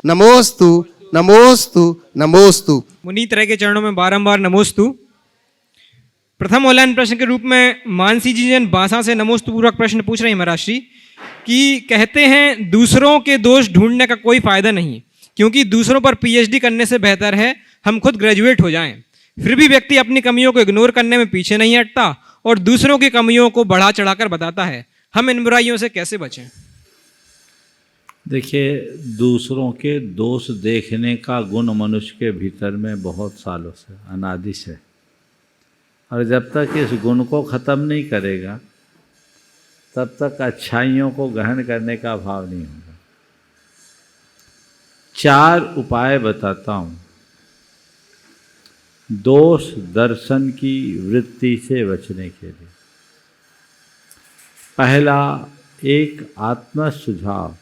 नमोस्तु नमोस्तु नमोस्तु। मुनि तरह के चरणों में बारंबार नमोस्तु। प्रथम ऑनलाइन प्रश्न के रूप में मानसी जी जन बांसा से नमोस्तु पूर्वक प्रश्न पूछ रहे हैं महाराज श्री कि कहते हैं दूसरों के दोष ढूंढने का कोई फायदा नहीं, क्योंकि दूसरों पर पीएचडी करने से बेहतर है हम खुद ग्रेजुएट हो जाएं। फिर भी व्यक्ति अपनी कमियों को इग्नोर करने में पीछे नहीं हटता और दूसरों की कमियों को बढ़ा चढ़ाकर बताता है। हम इन बुराइयों से कैसे बचें? देखिए, दूसरों के दोष देखने का गुण मनुष्य के भीतर में बहुत सालों से अनादि से, और जब तक इस गुण को ख़त्म नहीं करेगा तब तक अच्छाइयों को ग्रहण करने का भाव नहीं होगा। 4 उपाय बताता हूँ दोष दर्शन की वृत्ति से बचने के लिए। पहला, एक आत्म सुझाव,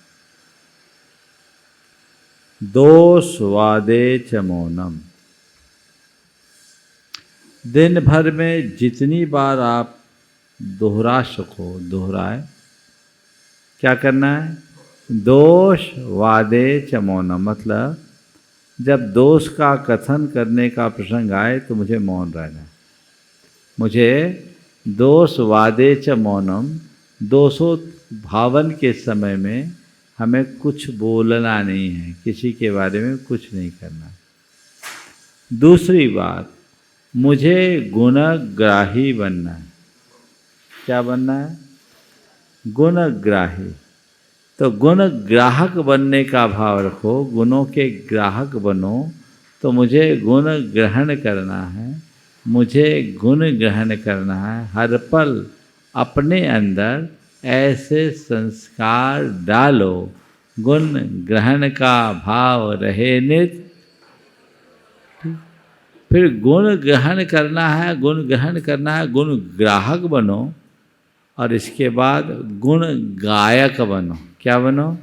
दोषवादे च मौनम। दिन भर में जितनी बार आप दोहरा सको दोहराए। क्या करना है? दोषवादे च मौनम, मतलब जब दोष का कथन करने का प्रसंग आए तो मुझे मौन रहना है। मुझे दोषवादे च मौनम, दोषोद्भावन के समय में हमें कुछ बोलना नहीं है, किसी के बारे में कुछ नहीं करना। दूसरी बात, मुझे गुणग्राही बनना है। क्या बनना है? गुणग्राही। तो गुण ग्राहक बनने का भाव रखो, गुणों के ग्राहक बनो। तो मुझे गुण ग्रहण करना है, मुझे गुण ग्रहण करना है। हर पल अपने अंदर ऐसे संस्कार डालो, गुण ग्रहण का भाव रहे नित। फिर गुण ग्रहण करना है, गुण ग्रहण करना है, गुण ग्राहक बनो। और इसके बाद गुण गायक बनो। क्या बनो?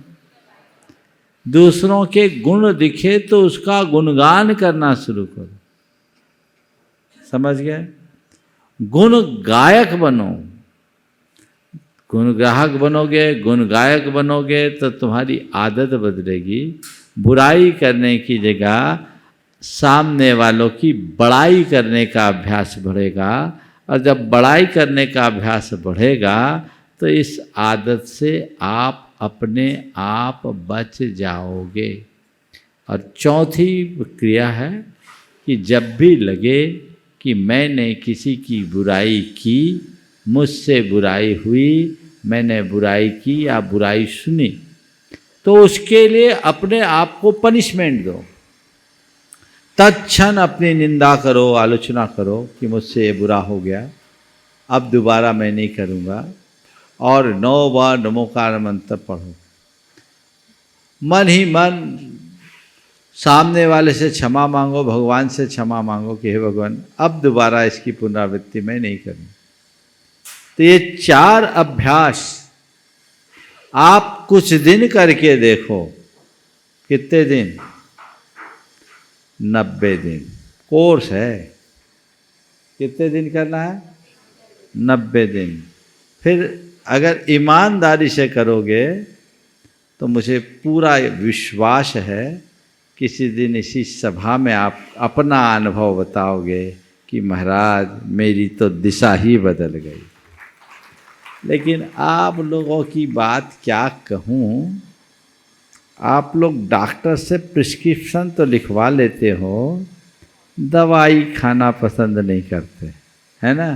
दूसरों के गुण दिखे तो उसका गुणगान करना शुरू करो। समझ गए? गुण गायक बनो। गुण ग्राहक बनोगे, गुण गायक बनोगे तो तुम्हारी आदत बदलेगी। बुराई करने की जगह सामने वालों की बड़ाई करने का अभ्यास बढ़ेगा, और जब बड़ाई करने का अभ्यास बढ़ेगा तो इस आदत से आप अपने आप बच जाओगे। और चौथी क्रिया है कि जब भी लगे कि मैंने किसी की बुराई की, मुझसे बुराई हुई, मैंने बुराई की या बुराई सुनी, तो उसके लिए अपने आप को पनिशमेंट दो। तत्क्षण अपनी निंदा करो, आलोचना करो कि मुझसे ये बुरा हो गया, अब दोबारा मैं नहीं करूँगा। और 9 बार नमोकार मंत्र पढ़ो। मन ही मन सामने वाले से क्षमा मांगो, भगवान से क्षमा मांगो कि हे भगवान, अब दोबारा इसकी पुनरावृत्ति मैं नहीं करूँ। तो ये 4 अभ्यास आप कुछ दिन करके देखो। कितने दिन? 90 दिन कोर्स है। कितने दिन करना है? 90 दिन। फिर अगर ईमानदारी से करोगे तो मुझे पूरा विश्वास है किसी दिन इसी सभा में आप अपना अनुभव बताओगे कि महाराज मेरी तो दिशा ही बदल गई। लेकिन आप लोगों की बात क्या कहूँ, आप लोग डॉक्टर से प्रिस्क्रिप्शन तो लिखवा लेते हो, दवाई खाना पसंद नहीं करते, है ना?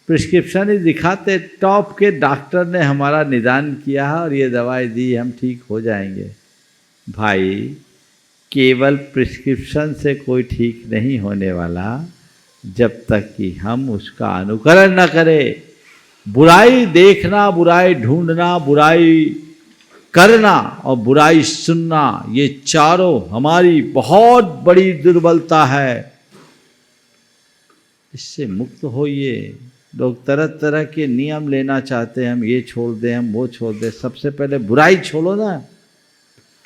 प्रिस्क्रिप्शन ही दिखाते, टॉप के डॉक्टर ने हमारा निदान किया है और ये दवाई दी, हम ठीक हो जाएंगे। भाई, केवल प्रिस्क्रिप्शन से कोई ठीक नहीं होने वाला जब तक कि हम उसका अनुकरण न करें। बुराई देखना, बुराई ढूंढना, बुराई करना और बुराई सुनना, ये चारों हमारी बहुत बड़ी दुर्बलता है। इससे मुक्त होइए। लोग तरह तरह के नियम लेना चाहते हैं, हम ये छोड़ दें, हम वो छोड़ दें। सबसे पहले बुराई छोड़ो ना।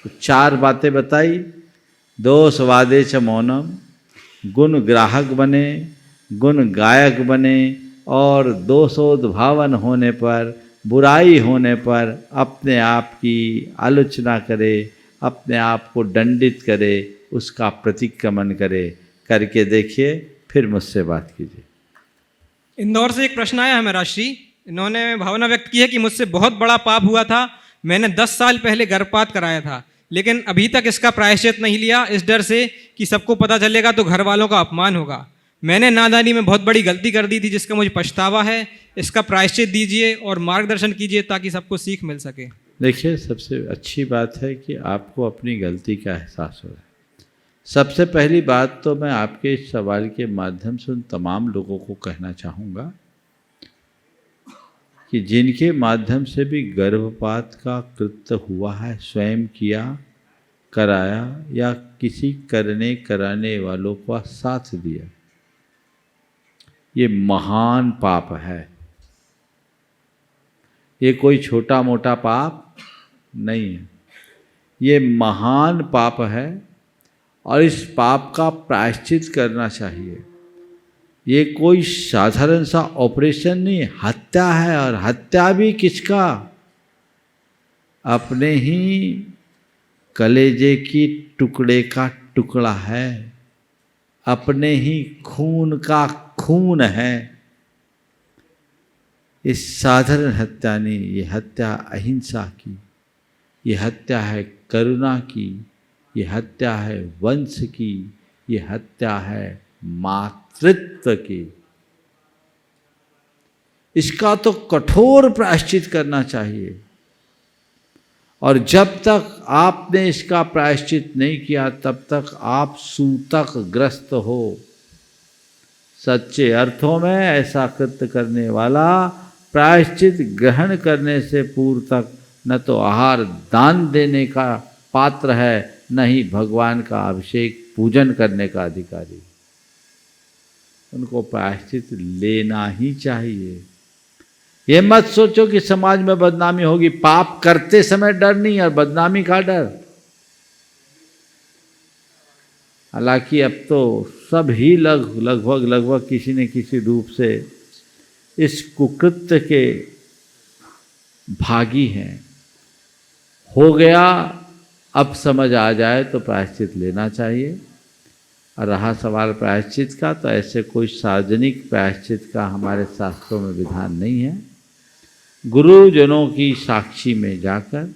तो 4 बातें बताई। दोषवादे च मौनम, गुण ग्राहक बने, गुण गायक बने, और दोषोद्भावन होने पर, बुराई होने पर अपने आप की आलोचना करे, अपने आप को दंडित करे, उसका प्रतिक्रमण करे, करके देखिए, फिर मुझसे बात कीजिए। इंदौर से एक प्रश्न आया है महाराज श्री। इन्होंने भावना व्यक्त की है कि मुझसे बहुत बड़ा पाप हुआ था, मैंने 10 साल पहले गर्भपात कराया था, लेकिन अभी तक इसका प्रायश्चित नहीं लिया, इस डर से कि सबको पता चलेगा तो घर वालों का अपमान होगा। मैंने नादानी में बहुत बड़ी गलती कर दी थी जिसका मुझे पछतावा है, इसका प्रायश्चित दीजिए और मार्गदर्शन कीजिए ताकि सबको सीख मिल सके। देखिए, सबसे अच्छी बात है कि आपको अपनी गलती का एहसास हो रहा है। सबसे पहली बात तो मैं आपके इस सवाल के माध्यम से उन तमाम लोगों को कहना चाहूँगा कि जिनके माध्यम से भी गर्भपात का कृत्य हुआ है, स्वयं किया, कराया या किसी करने कराने वालों का साथ दिया, ये महान पाप है। ये कोई छोटा मोटा पाप नहीं है, ये महान पाप है और इस पाप का प्रायश्चित करना चाहिए। ये कोई साधारण सा ऑपरेशन नहीं, हत्या है। और हत्या भी किसका? अपने ही कलेजे की टुकड़े का टुकड़ा है, अपने ही खून का खून है। इस साधारण हत्या नहीं, ये हत्या अहिंसा की, ये हत्या है करुणा की, ये हत्या है वंश की, ये हत्या है मातृत्व की। इसका तो कठोर प्रायश्चित करना चाहिए। और जब तक आपने इसका प्रायश्चित नहीं किया तब तक आप सूतक ग्रस्त हो। सच्चे अर्थों में ऐसा कृत्य करने वाला प्रायश्चित ग्रहण करने से पूर्व तक न तो आहार दान देने का पात्र है, न ही भगवान का अभिषेक पूजन करने का अधिकारी। उनको प्रायश्चित लेना ही चाहिए। ये मत सोचो कि समाज में बदनामी होगी। पाप करते समय डर नहीं और बदनामी का डर। हालांकि अब तो सब ही लगभग किसी न किसी रूप से इस कुकृत्य के भागी हैं। हो गया, अब समझ आ जाए तो प्रायश्चित लेना चाहिए। और रहा सवाल प्रायश्चित का, तो ऐसे कोई सार्वजनिक प्रायश्चित का हमारे शास्त्रों में विधान नहीं है। गुरुजनों की साक्षी में जाकर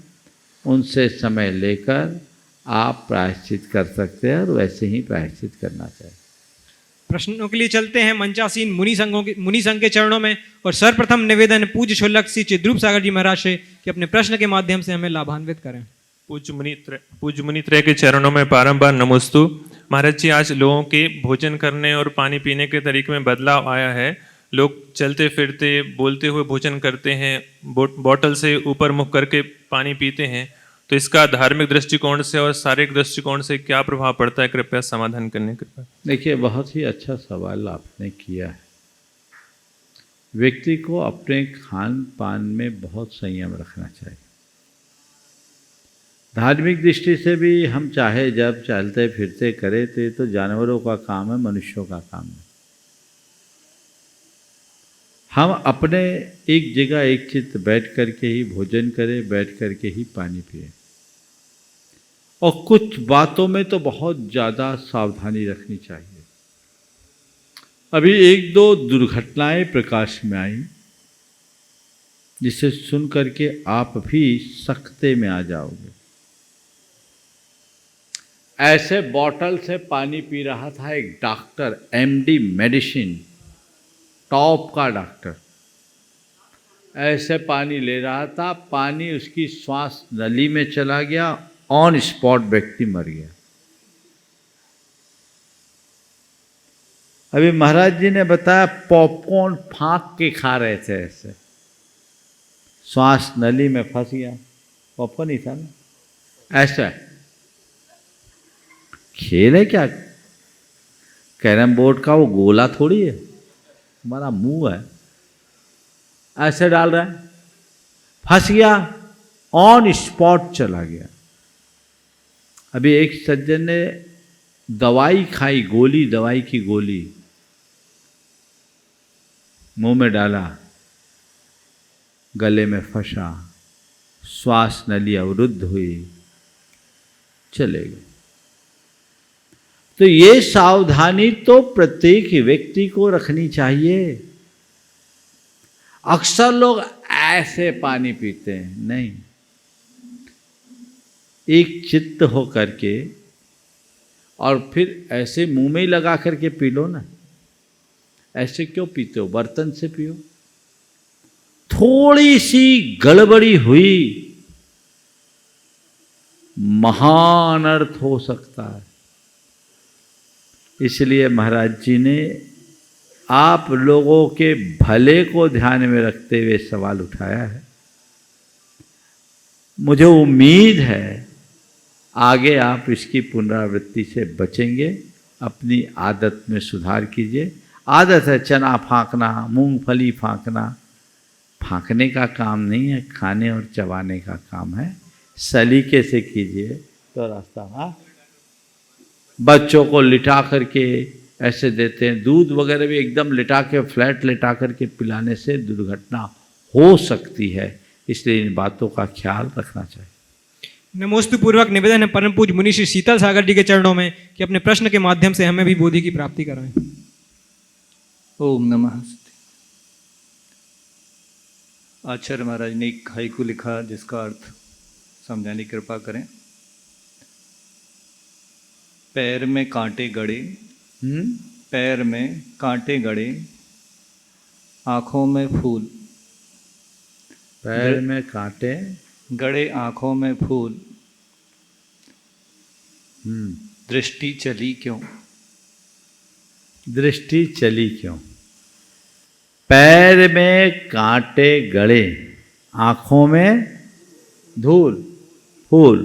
उनसे समय लेकर आप प्रायश्चित कर सकते हैं और वैसे ही प्रायश्चित करना चाहिए। प्रश्नों के लिए चलते हैं मंचासीन मुनि संघ के चरणों में। और सर्वप्रथम निवेदन पूज्य क्षुल्लक श्री चिद्रूप सागर जी महाराज से कि अपने प्रश्न के माध्यम से हमें लाभान्वित करें। पूज्य मुनित्रय के चरणों में बारंबार नमोस्तु। महाराज जी, आज लोगों के भोजन करने और पानी पीने के तरीके में बदलाव आया है। लोग चलते फिरते बोलते हुए भोजन करते हैं, बोतल से ऊपर मुख करके पानी पीते हैं। तो इसका धार्मिक दृष्टिकोण से और शारीरिक दृष्टिकोण से क्या प्रभाव पड़ता है? कृपया समाधान करने कृपया। देखिए, बहुत ही अच्छा सवाल आपने किया है। व्यक्ति को अपने खान पान में बहुत संयम रखना चाहिए। धार्मिक दृष्टि से भी हम चाहे जब चलते फिरते करें तो ये तो जानवरों का काम है, मनुष्यों का काम है। हम अपने एक जगह एक चित्त बैठ करके ही भोजन करें, बैठ करके ही पानी पिए। और कुछ बातों में तो बहुत ज़्यादा सावधानी रखनी चाहिए। अभी एक दो दुर्घटनाएं प्रकाश में आई जिसे सुन करके आप भी सकते में आ जाओगे। ऐसे बॉटल से पानी पी रहा था एक डॉक्टर, एमडी मेडिसिन, टॉप का डॉक्टर। ऐसे पानी ले रहा था, पानी उसकी श्वास नली में चला गया, ऑन स्पॉट व्यक्ति मर गया। अभी महाराज जी ने बताया पॉपकॉर्न फांक के खा रहे थे, ऐसे श्वास नली में फंस गया। पॉपकॉर्न ही था ना, ऐसा खेल है क्या? कैरम बोर्ड का वो गोला थोड़ी है, हमारा मुंह है। ऐसे डाल रहा है, फंस गया, ऑन स्पॉट चला गया। अभी एक सज्जन ने दवाई खाई, गोली, दवाई की गोली मुंह में डाला, गले में फंसा, श्वास नली अवरुद्ध हुई, चले गए। तो ये सावधानी तो प्रत्येक व्यक्ति को रखनी चाहिए। अक्सर लोग ऐसे पानी पीते हैं, नहीं, एक चित्त हो करके और फिर ऐसे मुंह में ही लगा करके पी लो ना। ऐसे क्यों पीते हो? बर्तन से पियो। थोड़ी सी गड़बड़ी हुई, महान अर्थ हो सकता है। इसलिए महाराज जी ने आप लोगों के भले को ध्यान में रखते हुए सवाल उठाया है। मुझे उम्मीद है आगे आप इसकी पुनरावृत्ति से बचेंगे। अपनी आदत में सुधार कीजिए। आदत है चना फाँकना, मूंगफली फाँकना। फाँकने का काम नहीं है, खाने और चबाने का काम है। सलीके से कीजिए तो रास्ता। हाँ, बच्चों को लिटा करके ऐसे देते हैं, दूध वगैरह भी एकदम लिटा के, फ्लैट लिटा करके पिलाने से दुर्घटना हो सकती है। इसलिए इन बातों का ख्याल रखना चाहिए। नमोस्तु पूर्वक निवेदन है परम पूज्य मुनि श्री शीतल सागर जी के चरणों में कि अपने प्रश्न के माध्यम से हमें भी बोधि की प्राप्ति कराएं। ओम नमः। आचार्य महाराज ने एक हाइकू लिखा जिसका अर्थ समझाने की कृपा करें। पैर में कांटे गड़े, पैर में कांटे गड़े, आंखों में फूल। पैर में कांटे गड़े, आंखों में फूल, दृष्टि चली क्यों? दृष्टि चली क्यों? पैर में कांटे गड़े, आंखों में धूल फूल।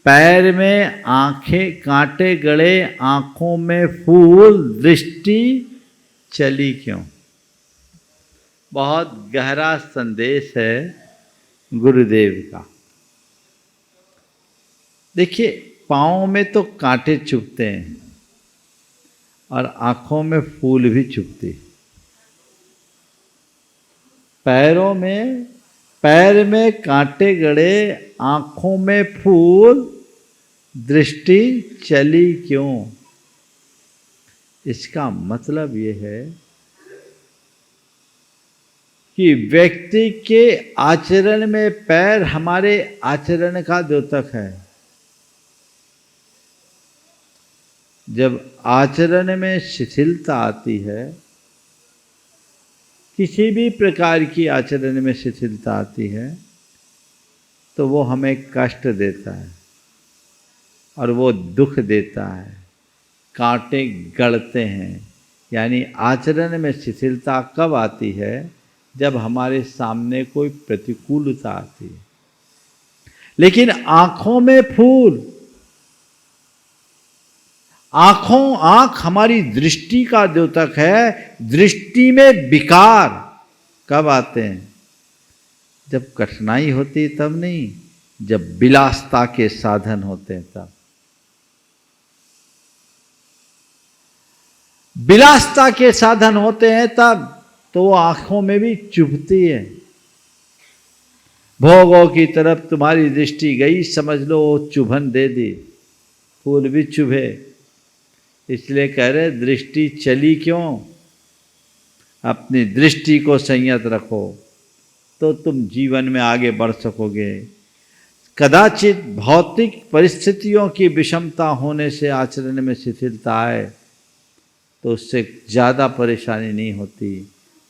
पैर में आंखें कांटे गड़े, आंखों में फूल, दृष्टि चली क्यों? बहुत गहरा संदेश है गुरुदेव का। देखिए, पाँव में तो कांटे चुभते हैं और आंखों में फूल भी चुभते हैं। पैरों में, पैर में कांटे गड़े, आंखों में फूल, दृष्टि चली क्यों? इसका मतलब ये है कि व्यक्ति के आचरण में पैर हमारे आचरण का द्योतक है। जब आचरण में शिथिलता आती है, किसी भी प्रकार की आचरण में शिथिलता आती है, तो वो हमें कष्ट देता है और वो दुख देता है, कांटे गड़ते हैं। यानी आचरण में शिथिलता कब आती है? जब हमारे सामने कोई प्रतिकूलता आती है। लेकिन आंखों में फूल, आंख हमारी दृष्टि का द्योतक है। दृष्टि में विकार कब आते हैं? जब कठिनाई होती तब नहीं, जब विलासता के साधन होते हैं तब। विलासता के साधन होते हैं तब तो वो आंखों में भी चुभती है। भोगों की तरफ तुम्हारी दृष्टि गई, समझ लो वो चुभन दे दी, फूल भी चुभे। इसलिए कह रहे दृष्टि चली क्यों? अपनी दृष्टि को संयत रखो तो तुम जीवन में आगे बढ़ सकोगे। कदाचित भौतिक परिस्थितियों की विषमता होने से आचरण में शिथिलता आए तो उससे ज़्यादा परेशानी नहीं होती,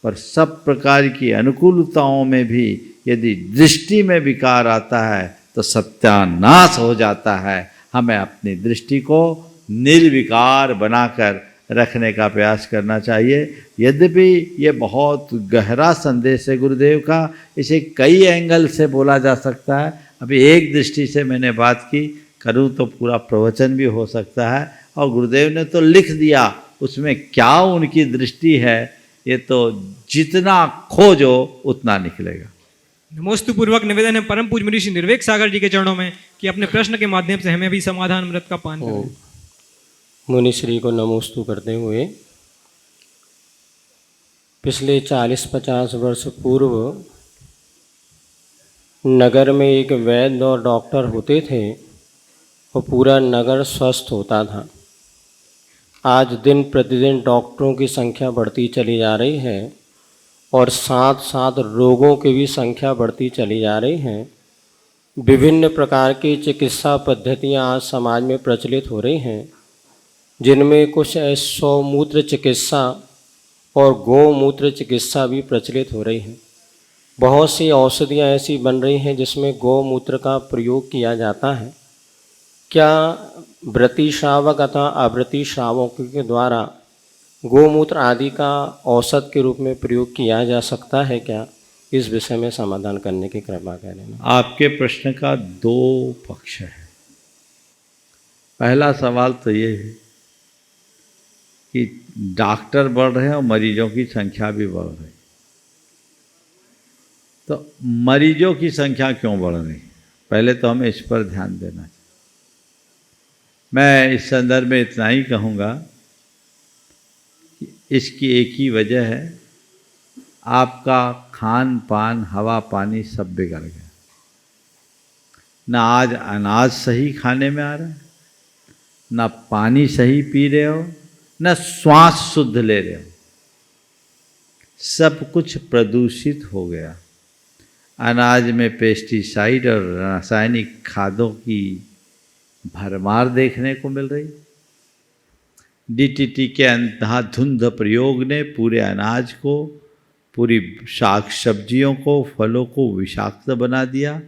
पर सब प्रकार की अनुकूलताओं में भी यदि दृष्टि में विकार आता है तो सत्यानाश हो जाता है। हमें अपनी दृष्टि को निर्विकार बनाकर रखने का प्रयास करना चाहिए। यद्यपि ये बहुत गहरा संदेश है गुरुदेव का, इसे कई एंगल से बोला जा सकता है। अभी एक दृष्टि से मैंने बात की, करूँ तो पूरा प्रवचन भी हो सकता है। और गुरुदेव ने तो लिख दिया, उसमें क्या उनकी दृष्टि है, ये तो जितना खोजो उतना निकलेगा। नमोस्तु पूर्वक निवेदन है परम पूज्य मुनि श्री निर्वेक सागर जी के चरणों में कि अपने प्रश्न के माध्यम से हमें भी समाधान अमृत का पान करें। मुनि श्री को नमोस्तु करते हुए, पिछले 40-50 वर्ष पूर्व नगर में एक वैद्य और डॉक्टर होते थे और पूरा नगर स्वस्थ होता था। आज दिन प्रतिदिन डॉक्टरों की संख्या बढ़ती चली जा रही है और साथ साथ रोगों की भी संख्या बढ़ती चली जा रही है। विभिन्न प्रकार की चिकित्सा पद्धतियां आज समाज में प्रचलित हो रही हैं, जिनमें कुछ गौमूत्र चिकित्सा और गौमूत्र चिकित्सा भी प्रचलित हो रही हैं। बहुत सी औषधियाँ ऐसी बन रही हैं जिसमें गौमूत्र का प्रयोग किया जाता है। क्या व्रती श्रावक अथवा अव्रती श्रावकों के द्वारा गौमूत्र आदि का औषध के रूप में प्रयोग किया जा सकता है क्या? इस विषय में समाधान करने की कृपा करें। आपके प्रश्न का दो पक्ष है। पहला सवाल तो ये है कि डॉक्टर बढ़ रहे हैं और मरीजों की संख्या भी बढ़ रही है, तो मरीजों की संख्या क्यों बढ़ रही है? पहले तो हमें इस पर ध्यान देना चाहिए। मैं इस संदर्भ में इतना ही कहूँगा कि इसकी एक ही वजह है, आपका खान पान हवा पानी सब बिगड़ गया। ना आज अनाज सही खाने में आ रहा है, ना पानी सही पी रहे हो, ना श्वास शुद्ध ले रहे हो, सब कुछ प्रदूषित हो गया। अनाज में पेस्टिसाइड और रासायनिक खादों की भरमार देखने को मिल रही। डीटीटी के अंधाधुंध प्रयोग ने पूरे अनाज को, पूरी शाक सब्जियों को, फलों को विषाक्त बना दिया।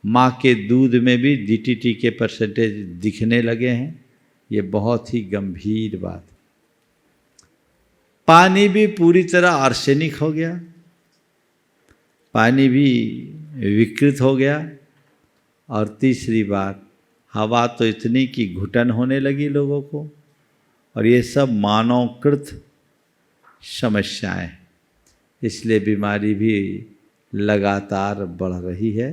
माँ के दूध में भी डीटीटी के परसेंटेज दिखने लगे हैं। ये बहुत ही गंभीर बात। पानी भी पूरी तरह आर्सेनिक हो गया, पानी भी विकृत हो गया। और तीसरी बात, हवा तो इतनी कि घुटन होने लगी लोगों को। और ये सब मानवकृत समस्याएं, इसलिए बीमारी भी लगातार बढ़ रही है।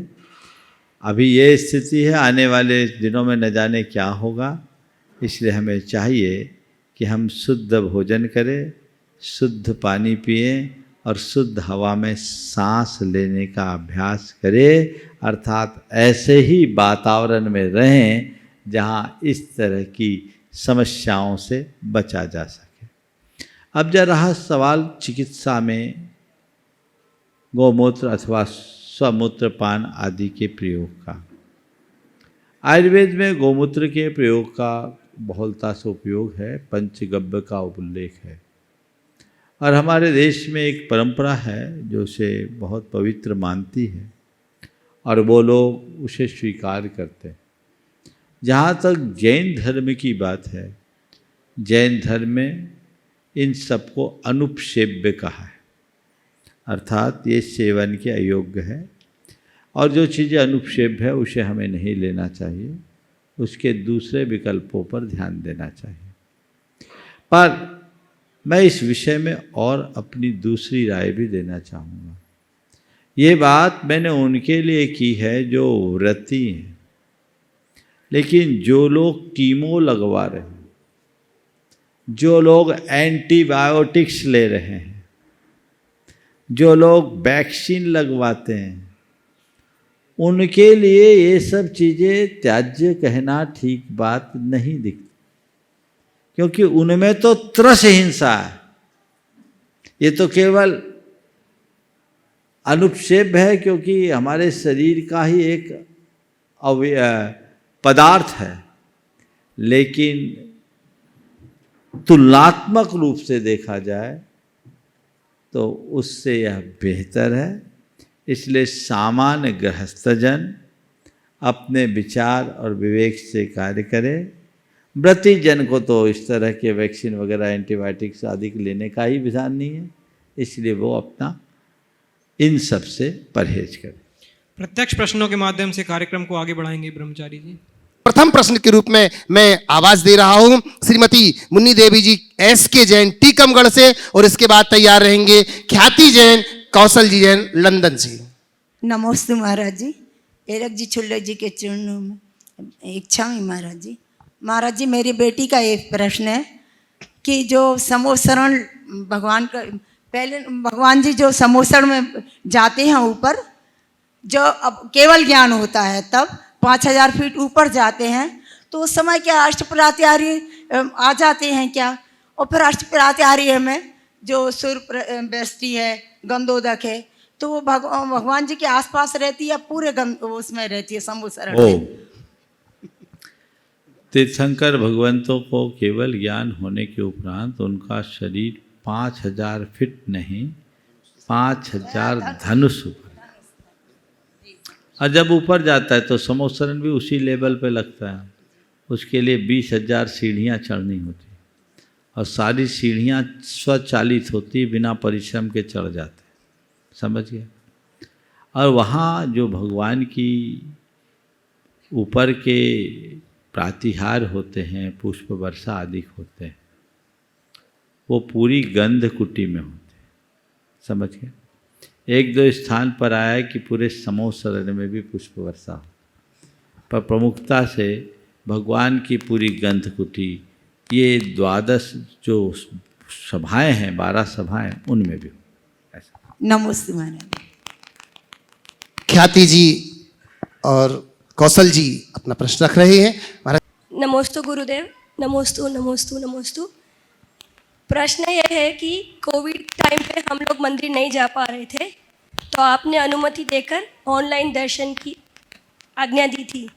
अभी ये स्थिति है, आने वाले दिनों में न जाने क्या होगा। इसलिए हमें चाहिए कि हम शुद्ध भोजन करें, शुद्ध पानी पिएं और शुद्ध हवा में सांस लेने का अभ्यास करें। अर्थात ऐसे ही वातावरण में रहें जहाँ इस तरह की समस्याओं से बचा जा सके। अब जब रहा सवाल चिकित्सा में गौमूत्र अथवा स्वमूत्र पान आदि के प्रयोग का, आयुर्वेद में गौमूत्र के प्रयोग का बहुलता से उपयोग है, पंचगव्य का उल्लेख है। और हमारे देश में एक परंपरा है जो उसे बहुत पवित्र मानती है और वो लोग उसे स्वीकार करते हैं। जहाँ तक जैन धर्म की बात है, जैन धर्म में इन सबको अनुपसेव्य कहा है, अर्थात ये सेवन के अयोग्य है। और जो चीज़ें अनुपसेव्य है उसे हमें नहीं लेना चाहिए, उसके दूसरे विकल्पों पर ध्यान देना चाहिए। पर मैं इस विषय में और अपनी दूसरी राय भी देना चाहूँगा। ये बात मैंने उनके लिए की है जो व्रती हैं, लेकिन जो लोग कीमो लगवा रहे हैं, जो लोग एंटीबायोटिक्स ले रहे हैं, जो लोग वैक्सीन लगवाते हैं, उनके लिए ये सब चीज़ें त्याज्य कहना ठीक बात नहीं दिखती, क्योंकि उनमें तो त्रस हिंसा है। ये तो केवल अनुपसेव्य है क्योंकि हमारे शरीर का ही एक पदार्थ है, लेकिन तुलनात्मक रूप से देखा जाए तो उससे यह बेहतर है। इसलिए सामान्य गृहस्थजन अपने विचार और विवेक से कार्य करें। व्रती जन को तो इस तरह के वैक्सीन वगैरह एंटीबायोटिक्स आदि लेने का ही विधान नहीं है, इसलिए वो अपना इन सब से परहेज करें। प्रत्यक्ष प्रश्नों के माध्यम से कार्यक्रम को आगे बढ़ाएंगे ब्रह्मचारी जी। प्रथम प्रश्न के रूप में मैं आवाज दे रहा हूं श्रीमती मुन्नी देवी जी SK जैन टीकमगढ़ से, और इसके बाद तैयार रहेंगे ख्याति जैन, कौशल जी जैन लंदन से। नमोस्तु महाराज जी। एरक जी छुल्लर जी के चरणों में इच्छा हुई महाराज जी। महाराज जी, मेरी बेटी का एक प्रश्न है कि जो समोसरण भगवान का, पहले भगवान जी जो समोसरण में जाते हैं ऊपर, जो अब केवल ज्ञान होता है तब 5000 फीट ऊपर जाते हैं, तो उस समय क्या अष्टप्रात्यार्य आ जाते हैं क्या? और फिर अष्टप्रात्यार्य में जो सूर्य वृष्टि है, गंधोदक है, तो वो भगवान जी के आसपास रहती है, पूरे उसमें रहती है संभूसरण ओ में? तीर्थंकर भगवंतों को केवल ज्ञान होने के उपरांत उनका शरीर 5000 फीट नहीं 5000 धनुष ऊपर, और जब ऊपर जाता है तो समोसरण भी उसी लेवल पे लगता है। उसके लिए 20,000 सीढ़ियाँ चढ़नी होती, और सारी सीढ़ियाँ स्वचालित होती, बिना परिश्रम के चढ़ जाते, समझ गए। और वहाँ जो भगवान की ऊपर के प्रातिहार होते हैं, पुष्प वर्षा आदि होते हैं, वो पूरी गंध कुटी में होते हैं, समझ गए। एक दो स्थान पर आया है कि पूरे समोसरण में भी पुष्प वर्षा हो, पर प्रमुखता से भगवान की पूरी गंध कुटी, ये 12 जो सभाएं हैं, 12 सभाएं, उनमें भी हो ऐसा। नमस्ते महाराज। ख्याति जी और कौशल जी अपना प्रश्न रख रहे हैं। महाराज नमोस्तु गुरुदेव। नमोस्तु नमोस्तु नमोस्तु। प्रश्न यह है कि कोविड टाइम पे हम लोग मंदिर नहीं जा पा रहे थे, तो आपने अनुमति देकर ऑनलाइन दर्शन की आज्ञा दी थी।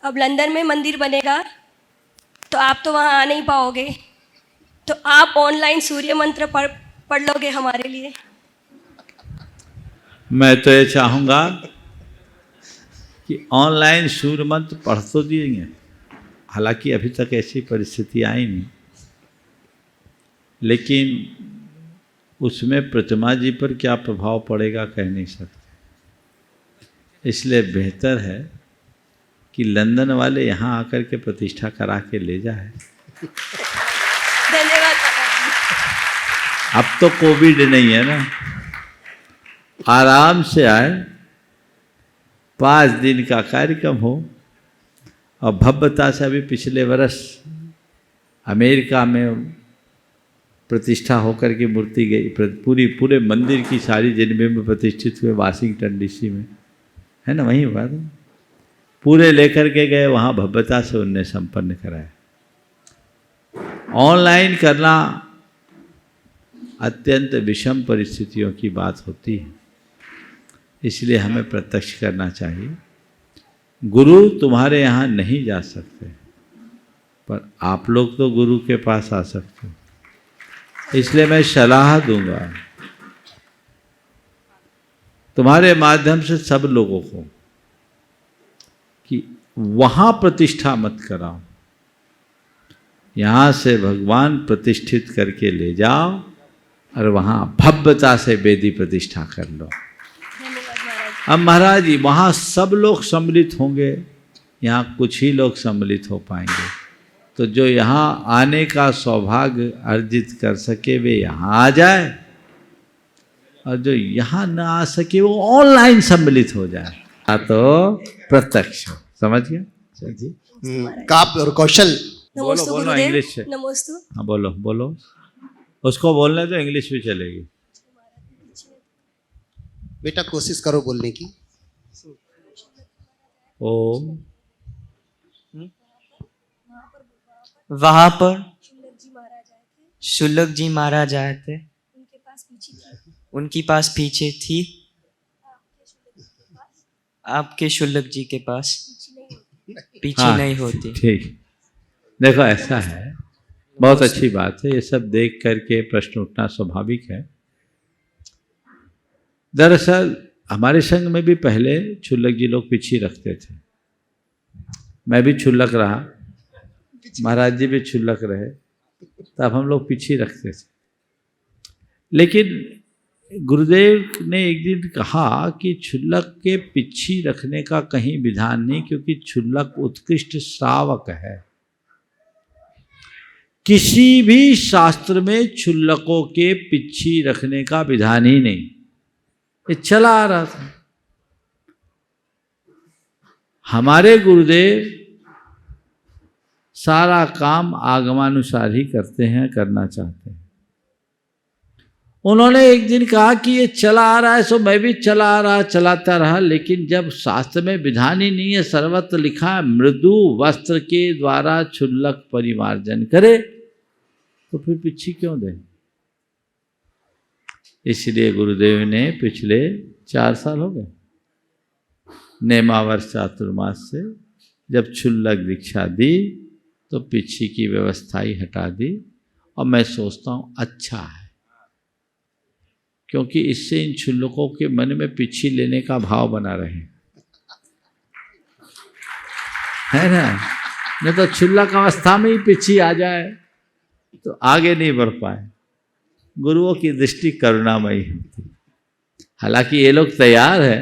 अब लंदन में मंदिर बनेगा तो आप तो वहाँ आ नहीं पाओगे, तो आप ऑनलाइन सूर्य मंत्र पढ़ लोगे हमारे लिए? मैं तो ये चाहूँगा कि ऑनलाइन सूर्य मंत्र पढ़ तो दिएंगे, हालांकि अभी तक ऐसी परिस्थिति आई नहीं, लेकिन उसमें प्रतिमा जी पर क्या प्रभाव पड़ेगा कह नहीं सकते। इसलिए बेहतर है कि लंदन वाले यहाँ आकर के प्रतिष्ठा करा के ले जाए। धन्यवाद। अब तो कोविड नहीं है ना, आराम से आए, 5 दिन का कार्यक्रम हो। और भव्यता से अभी पिछले वर्ष अमेरिका में प्रतिष्ठा होकर के मूर्ति गई, पूरे मंदिर की सारी जिनमें में प्रतिष्ठित हुए वाशिंगटन डीसी में, है ना, वहीं हुआ था। पूरे लेकर के गए, वहाँ भव्यता से उनने संपन्न कराया। ऑनलाइन करना अत्यंत विषम परिस्थितियों की बात होती है, इसलिए हमें प्रत्यक्ष करना चाहिए। गुरु तुम्हारे यहाँ नहीं जा सकते, पर आप लोग तो गुरु के पास आ सकते हो, इसलिए मैं सलाह दूंगा तुम्हारे माध्यम से सब लोगों को कि वहाँ प्रतिष्ठा मत कराओ, यहाँ से भगवान प्रतिष्ठित करके ले जाओ और वहाँ भव्यता से वेदी प्रतिष्ठा कर लो। अब महाराज जी वहाँ सब लोग सम्मिलित होंगे, यहाँ कुछ ही लोग सम्मिलित हो पाएंगे, तो जो यहाँ आने का सौभाग्य अर्जित कर सके वे यहाँ आ जाए, और जो यहाँ ना आ सके वो ऑनलाइन सम्मिलित हो जाए, तो प्रत्यक्ष। समझ गया जी? काप और कौशल नमोस्तु बोलो गुरुदेव। इंग्लिश से। नमोस्तु। हाँ बोलो, उसको बोलने तो इंग्लिश भी चलेगी। बेटा कोशिश करो बोलने की। ओम वहां पर शुल्लक जी महाराज आए थे, उनकी पास पीछे थी, आपके शुल्लक जी के पास पीछे हाँ, नहीं होती। ठीक। देखो ऐसा है, बहुत अच्छी बात है, ये सब देख करके प्रश्न उठना स्वाभाविक है। दरअसल हमारे संघ में भी पहले क्षुल्लक जी लोग पिछी रखते थे, मैं भी क्षुल्लक रहा, महाराज जी भी क्षुल्लक रहे, तब हम लोग पिछी रखते थे। लेकिन गुरुदेव ने एक दिन कहा कि क्षुल्लक के पिछी रखने का कहीं विधान नहीं, क्योंकि क्षुल्लक उत्कृष्ट श्रावक है। किसी भी शास्त्र में क्षुल्लकों के पिछी रखने का विधान ही नहीं, ये चला आ रहा था। हमारे गुरुदेव सारा काम आगमानुसार ही करते हैं, करना चाहते हैं, उन्होंने एक दिन कहा कि ये चला आ रहा है, सो मैं भी चलाता रहा, लेकिन जब शास्त्र में विधान ही नहीं है, सर्वत्र लिखा है मृदु वस्त्र के द्वारा क्षुल्लक परिमार्जन करे, तो फिर पिछी क्यों दे? इसलिए गुरुदेव ने पिछले 4 साल हो गए नेमावर्ष चातुर्मास से जब क्षुल्लक दीक्षा दी तो पिछी की व्यवस्था ही हटा दी, और मैं सोचता हूँ अच्छा है, क्योंकि इससे इन क्षुल्लकों के मन में पिछी लेने का भाव बना रहे, है ना। नहीं तो क्षुल्लक अवस्था में ही पिछी आ जाए तो आगे नहीं बढ़ पाए। गुरुओं की दृष्टि करुणामयी होती। हालांकि ये लोग तैयार है,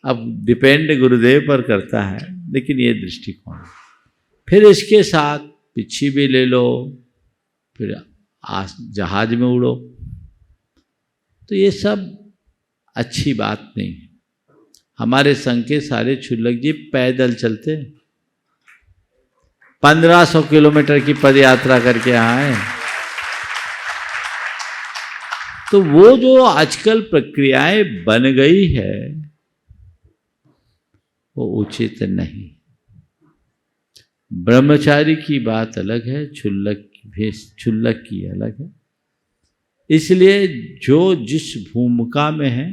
अब डिपेंड गुरुदेव पर करता है, लेकिन ये दृष्टिकोण। फिर इसके साथ पिछी भी ले लो, फिर जहाज में उड़ो, तो ये सब अच्छी बात नहीं है। हमारे संघ के सारे क्षुल्लक जी पैदल चलते, 1500 किलोमीटर की पद यात्रा करके आए। तो वो जो आजकल प्रक्रियाएं बन गई है वो उचित नहीं। ब्रह्मचारी की बात अलग है, क्षुल्लक की अलग है। इसलिए जो जिस भूमिका में है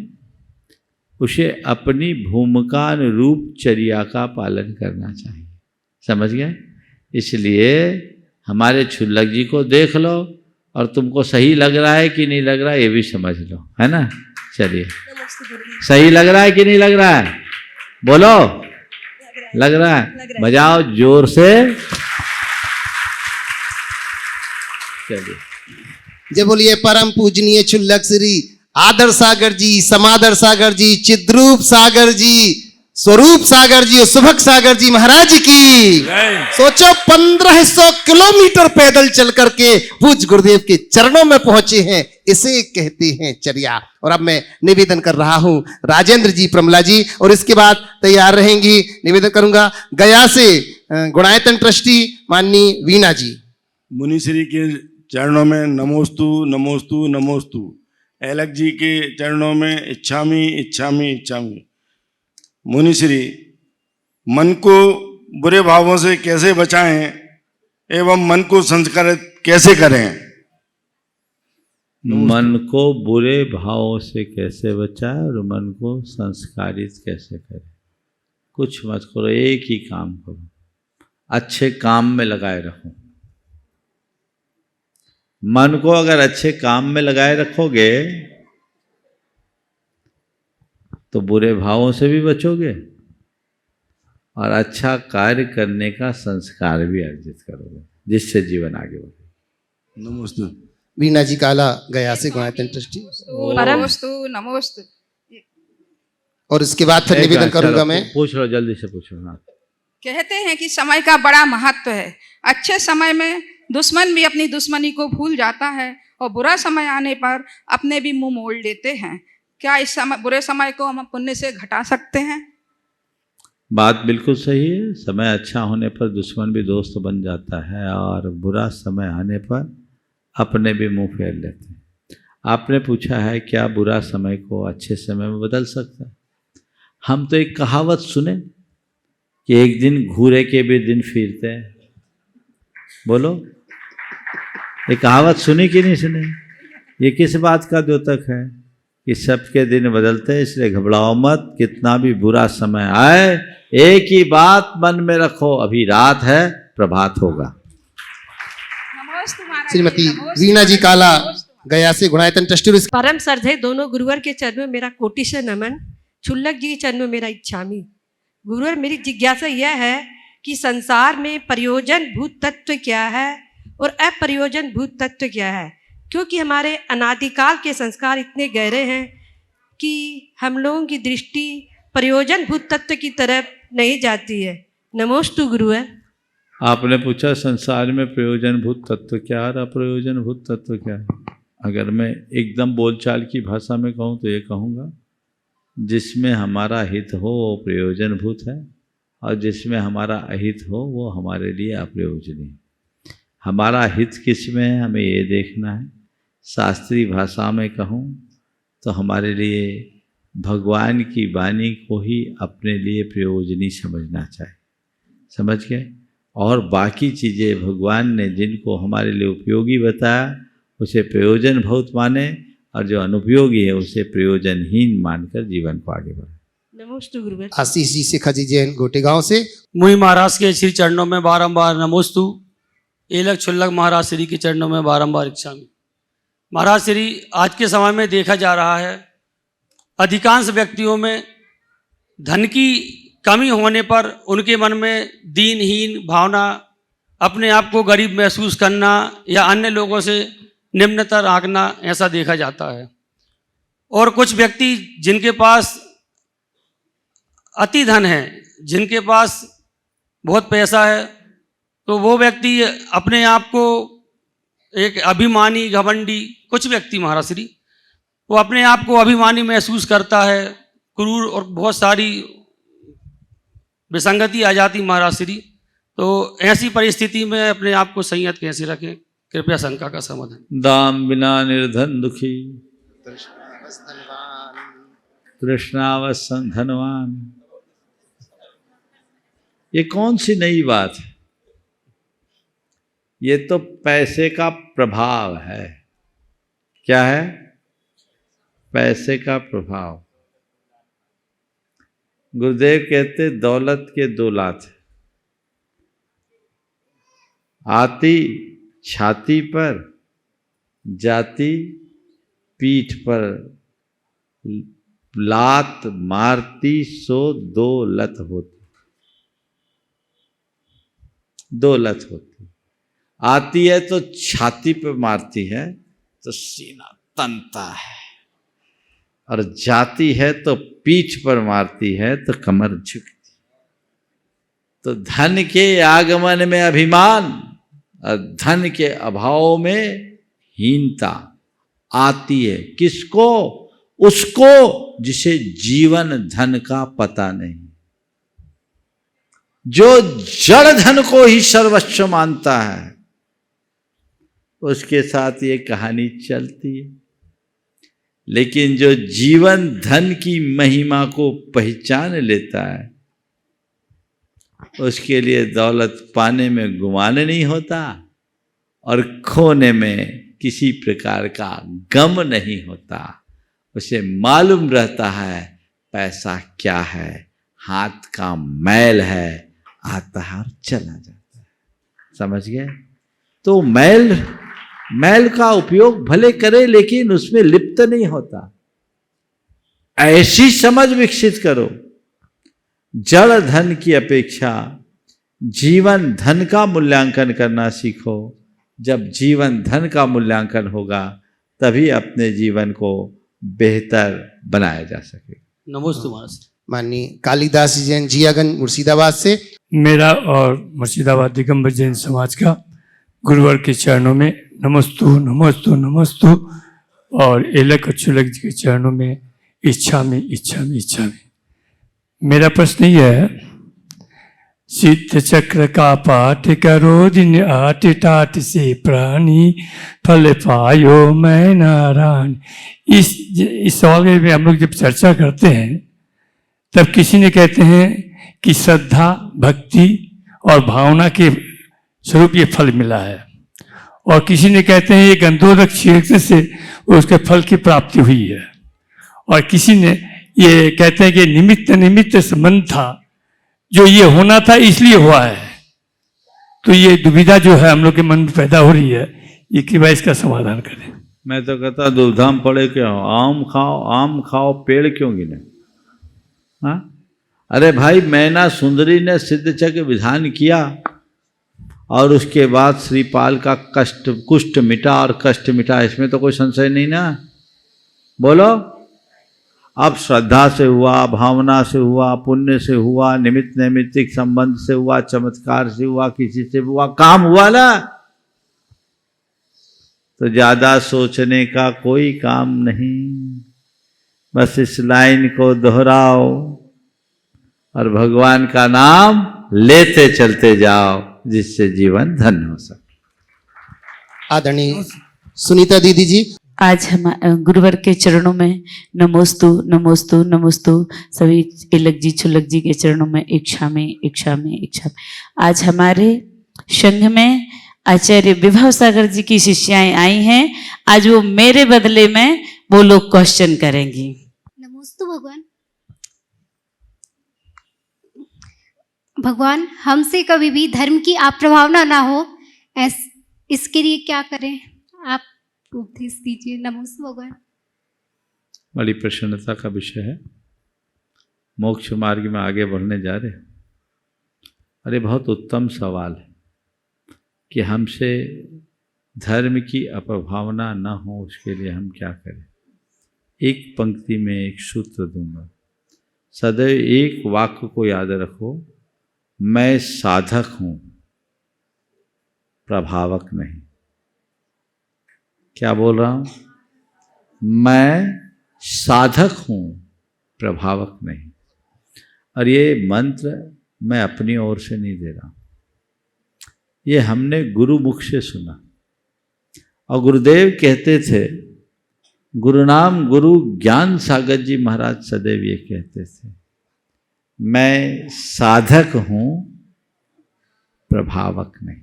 उसे अपनी भूमिकानुरूप चर्या का पालन करना चाहिए, समझ गए। इसलिए हमारे क्षुल्लक जी को देख लो और तुमको सही लग रहा है कि नहीं लग रहा है ये भी समझ लो, है ना। चलिए, सही लग रहा है कि नहीं लग रहा है, बोलो। लग रहा है, बजाओ जोर से। चलिए, जय बोलिए परम पूजनीय क्षुल्लक श्री आदर सागर जी, समादर सागर जी, चिद्रूप सागर जी, स्वरूप सागर जी और सुभग सागर जी महाराज की। सोचो 1500 किलोमीटर पैदल चल करके पूज गुरुदेव के चरणों में पहुंचे हैं, इसे कहते हैं चर्या। और अब मैं निवेदन कर रहा हूं राजेंद्र जी प्रमला जी, और इसके बाद तैयार रहेंगी। निवेदन करूंगा गया से गुणायतन ट्रस्टी माननी वीणा जी। मुनिश्री के चरणों में नमोस्तु नमोस्तु नमोस्तु। अलग जी के चरणों में इच्छामी इच्छामी इच्छामी। मुनिश्री, मन को बुरे भावों से कैसे बचाएं एवं मन को संस्कारित कैसे करें? मन को बुरे भावों से कैसे बचाएं और मन को संस्कारित कैसे करें? कुछ मत करो, एक ही काम करो, अच्छे काम में लगाए रखो। मन को अगर अच्छे काम में लगाए रखोगे तो बुरे भावों से भी बचोगे और अच्छा कार्य करने का संस्कार भी अर्जित करोगे, जिससे जीवन आगे बढ़े। नमस्ते। वीणा जी काला गया से गुणायतन ट्रस्टी। नमोस्तु नमोस्तु। और इसके बाद फिर निवेदन करूंगा मैं। पूछ लो, जल्दी से पूछो। हाँ, कहते हैं कि समय का बड़ा महत्व है। अच्छे समय में दुश्मन भी अपनी दुश्मनी को भूल जाता है और बुरा समय आने पर अपने भी मुंह मोड़ लेते हैं। क्या इस समय बुरे समय को हम पुण्य से घटा सकते हैं? बात बिल्कुल सही है। समय अच्छा होने पर दुश्मन भी दोस्त बन जाता है और बुरा समय आने पर अपने भी मुंह फेर लेते हैं। आपने पूछा है क्या बुरा समय को अच्छे समय में बदल सकता है? हम तो एक कहावत सुने कि एक दिन घूरे के भी दिन फिरते हैं। बोलो, ये कहावत सुनी कि नहीं सुनी? ये किस बात का द्योतक है कि सबके दिन बदलते हैं, इसलिए घबराओ मत। कितना भी बुरा समय आए, एक ही बात मन में रखो, अभी रात है, प्रभात होगा। श्रीमती वीणा जी काला गया से गुणायतन ट्रस्टी। परम श्रद्धेय दोनों गुरुवर के चरणों में मेरा कोटि से नमन। क्षुल्लक जी के चरणों में मेरा इच्छामी। गुरुवर, मेरी जिज्ञासा यह है कि संसार में प्रयोजन भूत तत्व क्या है और अप्रयोजन भूत तत्व क्या है? क्योंकि हमारे अनादिकाल के संस्कार इतने गहरे हैं कि हम लोगों की दृष्टि प्रयोजन भूत तत्व की तरफ नहीं जाती है। नमोस्तु गुरुवर। आपने पूछा संसार में प्रयोजन भूत तत्व क्या और अप्रयोजन भूत तत्व क्या है। अगर मैं एकदम बोलचाल की भाषा में कहूँ तो ये कहूँगा, जिसमें हमारा हित हो वो प्रयोजन भूत है और जिसमें हमारा अहित हो वो हमारे लिए अप्रयोजनीय। हमारा हित किस में है, हमें ये देखना है शास्त्रीय भाषा में कहूँ तो हमारे लिए भगवान की वाणी को ही अपने लिए प्रयोजनी समझना चाहिए। समझ गए? और बाकी चीज़ें भगवान ने जिनको हमारे लिए उपयोगी बताया उसे प्रयोजन बहुत माने, और जो अनुपयोगी है उसे प्रयोजनहीन मानकर जीवन को आगे बढ़े। नमोस्तु गुरुवर। आशीष जी शिखाजी जैन गोटेगांव से। मुझे महाराज के श्री चरणों में बारंबार नमोस्तु। एलक छुल्लक महाराज श्री के चरणों में बारंबार इच्छामि। महाराज श्री, आज के समय में देखा जा रहा है अधिकांश व्यक्तियों में धन की कमी होने पर उनके मन में दीनहीन भावना, अपने आप को गरीब महसूस करना या अन्य लोगों से निम्नतर आंकना, ऐसा देखा जाता है। और कुछ व्यक्ति जिनके पास अति धन है, जिनके पास बहुत पैसा है, तो वो व्यक्ति अपने आप को एक अभिमानी घमंडी, कुछ व्यक्ति महाराज श्री वो अपने आप को अभिमानी महसूस करता है, क्रूर और बहुत सारी विसंगति आ जाती महाराज श्री। तो ऐसी परिस्थिति में अपने आप को संयत कैसे रखें, कृपया शंका का समाधान। दाम बिना निर्धन दुखी, तृष्णावसन धनवान। ये कौन सी नई बात है? ये तो पैसे का प्रभाव है। क्या है? पैसे का प्रभाव। गुरुदेव कहते दौलत के दो लात है, आती छाती पर, जाती पीठ पर। लात मारती सो दो लत होती, दो लत होती। आती है तो छाती पर मारती है तो सीना तनता है, और जाती है तो पीठ पर मारती है तो कमर झुकती। तो धन के आगमन में अभिमान और धन के अभाव में हीनता आती है। किसको? उसको जिसे जीवन धन का पता नहीं, जो जड़ धन को ही सर्वस्व मानता है, उसके साथ ये कहानी चलती है। लेकिन जो जीवन धन की महिमा को पहचान लेता है, उसके लिए दौलत पाने में गुमान नहीं होता और खोने में किसी प्रकार का गम नहीं होता। उसे मालूम रहता है पैसा क्या है, हाथ का मैल है, आता है और चला जाता है। समझ गए? तो मैल का उपयोग भले करे लेकिन उसमें लिप्त नहीं होता। ऐसी समझ विकसित करो, जड़ धन की अपेक्षा जीवन धन का मूल्यांकन करना सीखो। जब जीवन धन का मूल्यांकन होगा तभी अपने जीवन को बेहतर बनाया जा सके। नमोस्तु महाराज। माननीय कालिदास जैन जियागंज मुर्शिदाबाद से। मेरा और मुर्शिदाबाद दिगंबर जैन समाज का गुरुवर के चरणों में नमस्तु नमस्तु नमस्तु, और एलक अछुलक जी के चरणों में इच्छामि इच्छामि इच्छामि। मेरा प्रश्न यह है, सिद्ध चक्र का पाठ करो दिन आठ टाट से प्राणी, फल पायो मैं नारायण। इस सवाल में हम लोग जब चर्चा करते हैं तब किसी ने कहते हैं कि श्रद्धा भक्ति और भावना के स्वरूप ये फल मिला है, और किसी ने कहते हैं ये गंधोदक छिड़कने से उसके फल की प्राप्ति हुई है, और किसी ने ये कहते हैं कि निमित्त संबंध था, जो ये होना था इसलिए हुआ है। तो ये दुविधा जो है हम लोग के मन में पैदा हो रही है, ये कि भाई इसका समाधान करें। मैं तो कहता दुविधा में पड़े क्यों? आम खाओ पेड़ क्यों गिने? हाँ, अरे भाई मैना सुंदरी ने सिद्ध चक्र विधान किया और उसके बाद श्रीपाल का कुष्ठ मिटा और कष्ट मिटा, इसमें तो कोई संशय नहीं ना। बोलो, अब श्रद्धा से हुआ, भावना से हुआ, पुण्य से हुआ, निमित्त नैमित्तिक संबंध से हुआ, चमत्कार से हुआ, किसी से हुआ, काम हुआ ना। तो ज्यादा सोचने का कोई काम नहीं, बस इस लाइन को दोहराओ और भगवान का नाम लेते चलते जाओ, जिससे जीवन धन्य हो सके। आदरणीय सुनीता दीदी जी। आज हम गुरुवर के चरणों में नमोस्तु नमोस्तु नमोस्तु सभी तिलक जी छुलक जी के चरणों में इच्छा में इच्छा में इच्छा में। आज हमारे संघ में आचार्य विभव सागर जी की शिष्याएं आई हैं। आज वो मेरे बदले में वो लोग क्वेश्चन करेंगी। नमोस्तु भगवान। भगवान हमसे कभी भी धर्म की अप्रभावना ना हो, इसके लिए क्या करें, आप उपदेश दीजिए। नमोस्तु भगवान। बड़ी प्रसन्नता का विषय है। मोक्ष मार्ग में आगे बढ़ने जा रहे हैं। अरे बहुत उत्तम सवाल है कि हमसे धर्म की अपभावना न हो, उसके लिए हम क्या करें। एक पंक्ति में एक सूत्र दूंगा, सदैव एक वाक्य को याद रखो, मैं साधक हूँ प्रभावक नहीं। क्या बोल रहा हूँ? मैं साधक हूँ प्रभावक नहीं। और ये मंत्र मैं अपनी ओर से नहीं दे रहा, ये हमने गुरु मुख से सुना। और गुरुदेव कहते थे, गुरुनाम गुरु ज्ञान सागर जी महाराज सदैव ये कहते थे, मैं साधक हूँ प्रभावक नहीं।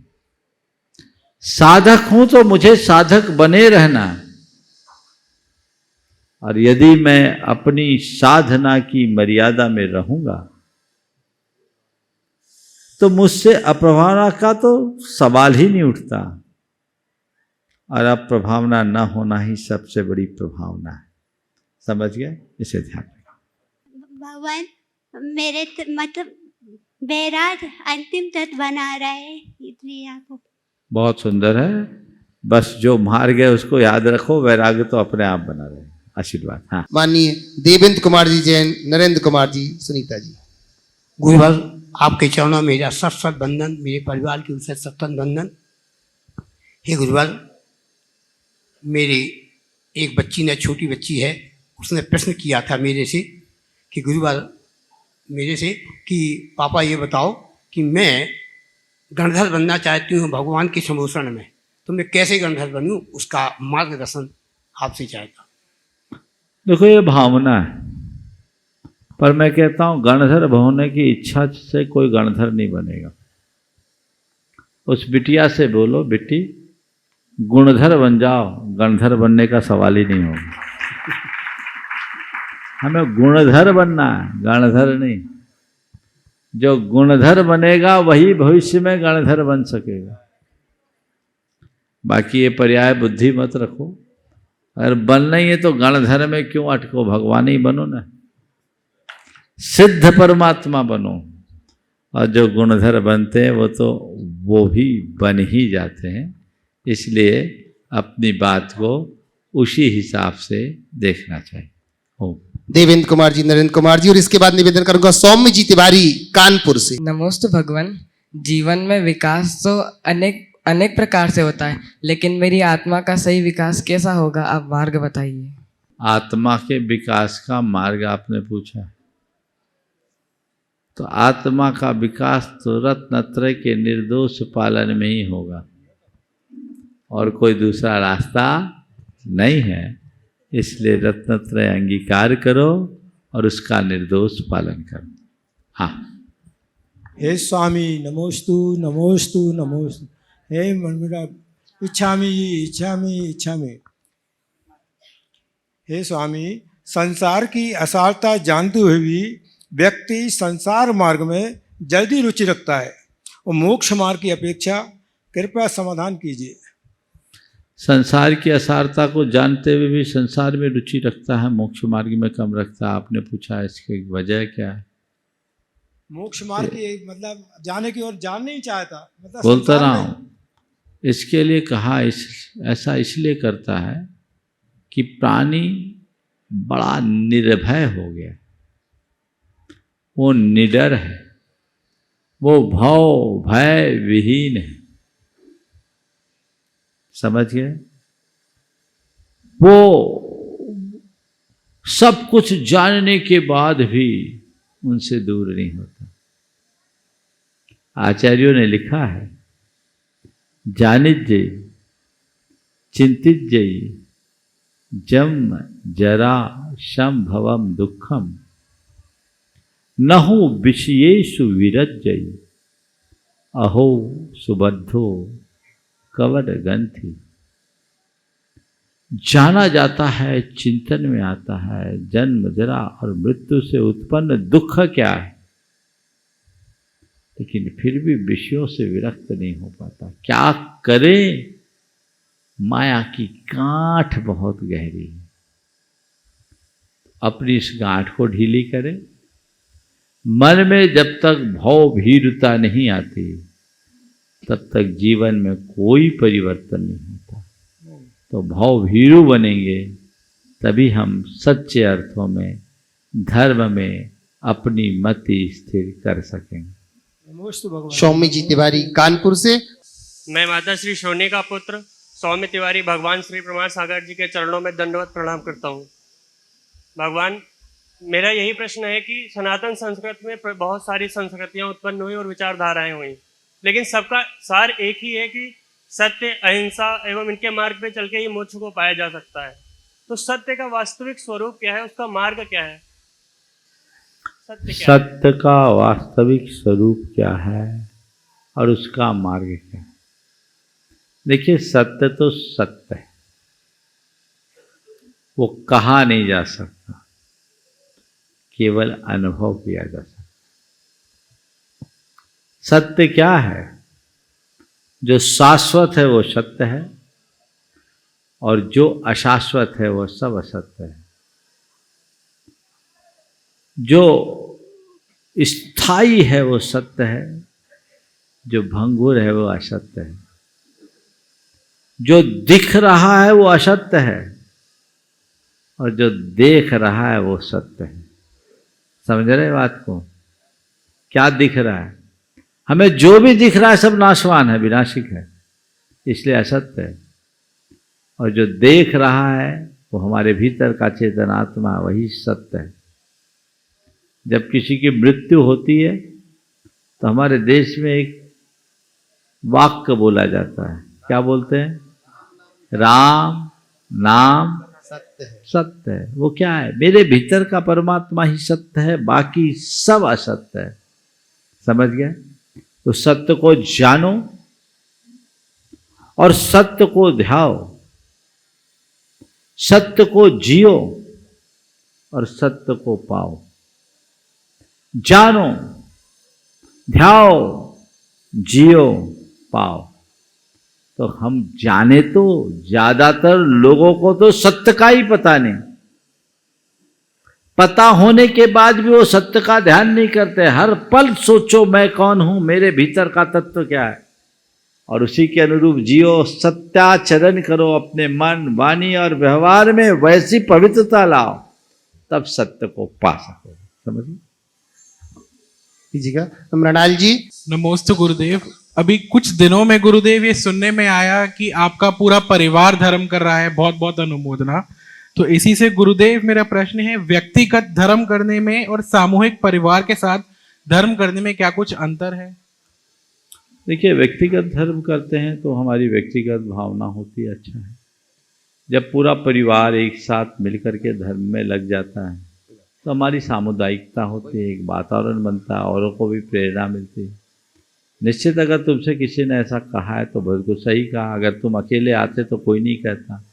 साधक हूं तो मुझे साधक बने रहना, और यदि मैं अपनी साधना की मर्यादा में रहूंगा तो मुझसे अप्रभावना का तो सवाल ही नहीं उठता। और अप्रभावना न होना ही सबसे बड़ी प्रभावना है। समझ गए? इसे ध्यान रखें। भगवान मेरे मतलब बैराग अंतिम तत्व बना रहा है, इसलिए आपको। बहुत सुंदर है। बस जो मार गए उसको याद रखो, वैराग्य तो अपने आप बना रहे। आशीर्वाद। हाँ, माननीय देवेंद्र कुमार जी जैन, नरेंद्र कुमार जी, सुनीता जी। गुरुवर आपके चरणों में मेरा सत सत बंधन, मेरे परिवार की ओर से सत सत बंधन। हे गुरुवर, मेरी एक बच्ची ने, छोटी बच्ची है, उसने प्रश्न किया था मेरे से कि गुरुवर मेरे से कि पापा ये बताओ कि मैं गणधर बनना चाहती हूँ भगवान के समोषण में, तो मैं कैसे गणधर बनूँ, उसका मार्गदर्शन आपसे चाहता। देखो ये भावना है, पर मैं कहता हूँ गणधर होने की इच्छा से कोई गणधर नहीं बनेगा। उस बिटिया से बोलो, बेटी गुणधर बन जाओ, गणधर बनने का सवाल ही नहीं होगा। हमें गुणधर बनना है, गणधर नहीं। जो गुणधर बनेगा वही भविष्य में गणधर बन सकेगा। बाकी ये पर्याय बुद्धि मत रखो। अगर बनना ही है तो गणधर में क्यों अटको, भगवान ही बनो ना, सिद्ध परमात्मा बनो। और जो गुणधर बनते हैं वो भी बन ही जाते हैं। इसलिए अपनी बात को उसी हिसाब से देखना चाहिए। देवेंद्र कुमार जी, नरेंद्र कुमार जी, और इसके बाद निवेदन करूंगा सौम्य जी तिवारी कानपुर से। नमोस्तु भगवान। जीवन में विकास तो अनेक प्रकार से होता है, लेकिन मेरी आत्मा का सही विकास कैसा होगा, आप मार्ग बताइए। आत्मा के विकास का मार्ग आपने पूछा, तो आत्मा का विकास तो रत्नत्रय के निर्दोष पालन में ही होगा, और कोई दूसरा रास्ता नहीं है। इसलिए रत्नत्रय अंगीकार करो और उसका निर्दोष पालन करो। हाँ। हे स्वामी नमोस्तु नमोस्तु नमोस्तु। हे मेरा इच्छामि इच्छामि इच्छामि। हे स्वामी, संसार की असारता जानते हुए भी व्यक्ति संसार मार्ग में जल्दी रुचि रखता है और मोक्ष मार्ग की अपेक्षा, कृपया समाधान कीजिए। संसार की असारता को जानते हुए भी संसार में रुचि रखता है, मोक्ष मार्ग में कम रखता है। आपने पूछा इसकी वजह क्या है? मोक्ष मार्ग की मतलब जाने की ओर जान नहीं चाहता, मतलब बोलता रहा हूँ। इसके लिए कहा ऐसा इसलिए करता है कि प्राणी बड़ा निर्भय हो गया, वो निडर है, वो भव भय विहीन है। समझ गए? वो सब कुछ जानने के बाद भी उनसे दूर नहीं होता। आचार्यों ने लिखा है, जानिज्य चिंतित जयी जम जरा शम भवम दुखम नहु विषयेषु विरज्जयी अहो सुबद्धो कवड ग्रंथि। जाना जाता है, चिंतन में आता है, जन्म जरा और मृत्यु से उत्पन्न दुख क्या है, लेकिन फिर भी विषयों से विरक्त नहीं हो पाता। क्या करे, माया की गांठ बहुत गहरी है। अपनी इस गांठ को ढीली करे। मन में जब तक भव भीरुता नहीं आती तब तक जीवन में कोई परिवर्तन नहीं होता। तो भव भीरु बनेंगे तभी हम सच्चे अर्थों में धर्म में अपनी मति स्थिर कर सकेंगे। सौम्य जी तिवारी कानपुर से। मैं माता श्री सोनी का पुत्र सौम्य तिवारी भगवान श्री प्रमाण सागर जी के चरणों में दंडवत प्रणाम करता हूँ। भगवान, मेरा यही प्रश्न है कि सनातन संस्कृत में बहुत सारी संस्कृतियाँ उत्पन्न हुई और विचारधाराएं हुई, लेकिन सबका सार एक ही है कि सत्य, अहिंसा एवं इनके मार्ग पे चल के ही मोक्ष को पाया जा सकता है। तो सत्य का वास्तविक स्वरूप क्या है, उसका मार्ग क्या है? सत्य का वास्तविक स्वरूप क्या है और उसका मार्ग क्या है? देखिए, सत्य तो सत्य है, वो कहा नहीं जा सकता, केवल अनुभव किया जा सकता। सत्य क्या है? जो शाश्वत है वो सत्य है और जो अशाश्वत है वो सब असत्य है। जो स्थायी है वो सत्य है, जो भंगुर है वो असत्य है। जो दिख रहा है वो असत्य है और जो देख रहा है वो सत्य है। समझ रहे बात को? क्या दिख रहा है? हमें जो भी दिख रहा है सब नाशवान है, विनाशिक है, इसलिए असत्य है। और जो देख रहा है वो हमारे भीतर का चेतनात्मा, वही सत्य है। जब किसी की मृत्यु होती है तो हमारे देश में एक वाक्य बोला जाता है। क्या बोलते हैं? राम नाम सत्य है। सत्य है। वो क्या है? मेरे भीतर का परमात्मा ही सत्य है, बाकी सब असत्य है। समझ गया? तो सत्य को जानो और सत्य को ध्याओ, सत्य को जियो और सत्य को पाओ। जानो, ध्याओ, जियो, पाओ। तो हम जाने तो ज्यादातर लोगों को तो सत्य का ही पता नहीं, पता होने के बाद भी वो सत्य का ध्यान नहीं करते। हर पल सोचो मैं कौन हूं, मेरे भीतर का तत्व क्या है, और उसी के अनुरूप जियो। सत्याचरण करो, अपने मन, वाणी और व्यवहार में वैसी पवित्रता लाओ, तब सत्य को पा सको। समझिए? कीजिएगा। मृणाल जी। नमोस्तु गुरुदेव। अभी कुछ दिनों में गुरुदेव ये सुनने में आया कि आपका पूरा परिवार धर्म कर रहा है, बहुत बहुत अनुमोदना। तो इसी से गुरुदेव मेरा प्रश्न है, व्यक्तिगत धर्म करने में और सामूहिक परिवार के साथ धर्म करने में क्या कुछ अंतर है? देखिए, व्यक्तिगत धर्म करते हैं तो हमारी व्यक्तिगत भावना होती है, अच्छा है। जब पूरा परिवार एक साथ मिलकर के धर्म में लग जाता है तो हमारी सामुदायिकता होती है, एक वातावरण बनता है, औरों को भी प्रेरणा मिलती है। निश्चित अगर तुमसे किसी ने ऐसा कहा है तो बिल्कुल सही कहा। अगर तुम अकेले आते तो कोई नहीं कहता।